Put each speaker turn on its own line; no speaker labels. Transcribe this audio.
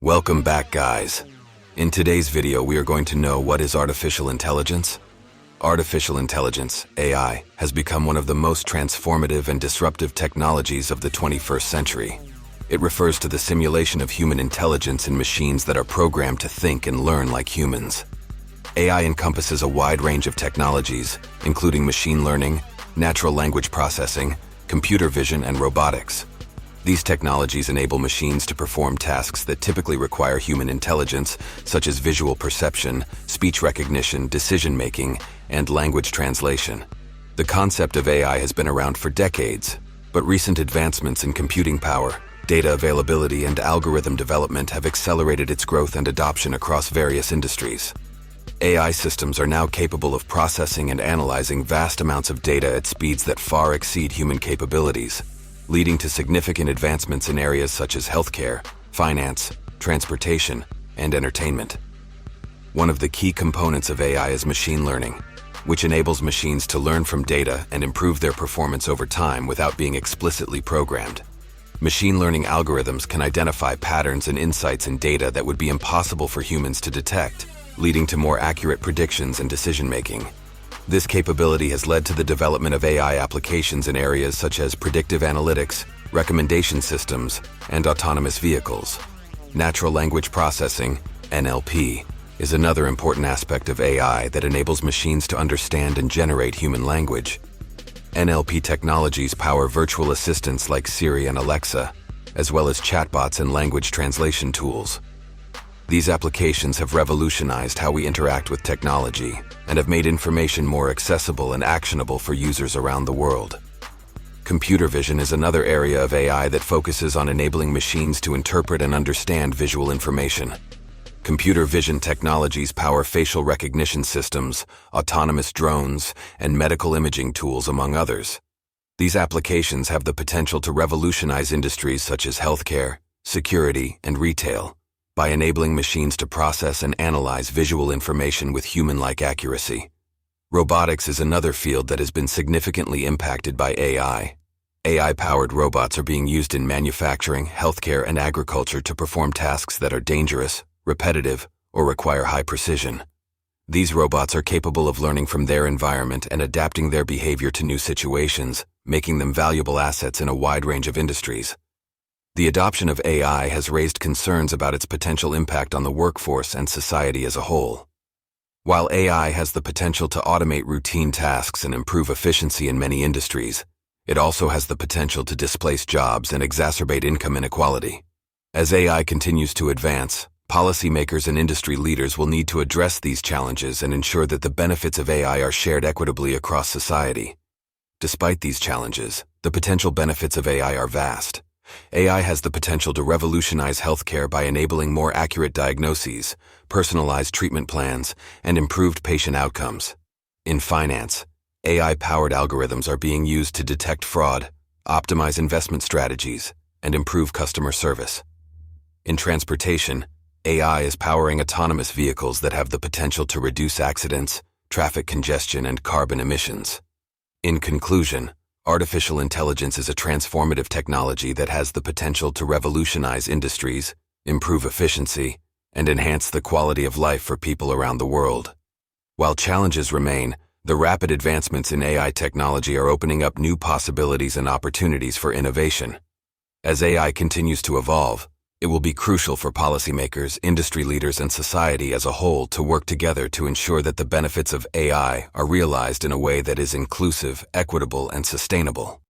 Welcome back, guys. In today's video, we are going to know what is artificial intelligence. Artificial intelligence, AI, has become one of the most transformative and disruptive technologies of the 21st century. It refers to the simulation of human intelligence in machines that are programmed to think and learn like humans. AI encompasses a wide range of technologies, including machine learning, natural language processing, computer vision, and robotics. These technologies enable machines to perform tasks that typically require human intelligence, such as visual perception, speech recognition, decision-making, and language translation. The concept of AI has been around for decades, but recent advancements in computing power, data availability, and algorithm development have accelerated its growth and adoption across various industries. AI systems are now capable of processing and analyzing vast amounts of data at speeds that far exceed human capabilities, leading to significant advancements in areas such as healthcare, finance, transportation, and entertainment. One of the key components of AI is machine learning, which enables machines to learn from data and improve their performance over time without being explicitly programmed. Machine learning algorithms can identify patterns and insights in data that would be impossible for humans to detect, leading to more accurate predictions and decision-making. This capability has led to the development of AI applications in areas such as predictive analytics, recommendation systems, and autonomous vehicles. Natural language processing, NLP, is another important aspect of AI that enables machines to understand and generate human language. NLP technologies power virtual assistants like Siri and Alexa, as well as chatbots and language translation tools. These applications have revolutionized how we interact with technology and have made information more accessible and actionable for users around the world. Computer vision is another area of AI that focuses on enabling machines to interpret and understand visual information. Computer vision technologies power facial recognition systems, autonomous drones, and medical imaging tools, among others. These applications have the potential to revolutionize industries such as healthcare, security, and retail, by enabling machines to process and analyze visual information with human-like accuracy. Robotics is another field that has been significantly impacted by AI. AI-powered robots are being used in manufacturing, healthcare, and agriculture to perform tasks that are dangerous, repetitive, or require high precision. These robots are capable of learning from their environment and adapting their behavior to new situations, making them valuable assets in a wide range of industries. The adoption of AI has raised concerns about its potential impact on the workforce and society as a whole. While AI has the potential to automate routine tasks and improve efficiency in many industries, it also has the potential to displace jobs and exacerbate income inequality. As AI continues to advance, policymakers and industry leaders will need to address these challenges and ensure that the benefits of AI are shared equitably across society. Despite these challenges, the potential benefits of AI are vast. AI has the potential to revolutionize healthcare by enabling more accurate diagnoses, personalized treatment plans, and improved patient outcomes. In finance, AI-powered algorithms are being used to detect fraud, optimize investment strategies, and improve customer service. In transportation, AI is powering autonomous vehicles that have the potential to reduce accidents, traffic congestion, and carbon emissions. In conclusion, artificial intelligence is a transformative technology that has the potential to revolutionize industries, improve efficiency, and enhance the quality of life for people around the world. While challenges remain, the rapid advancements in AI technology are opening up new possibilities and opportunities for innovation. As AI continues to evolve, it will be crucial for policymakers, industry leaders, and society as a whole to work together to ensure that the benefits of AI are realized in a way that is inclusive, equitable, and sustainable.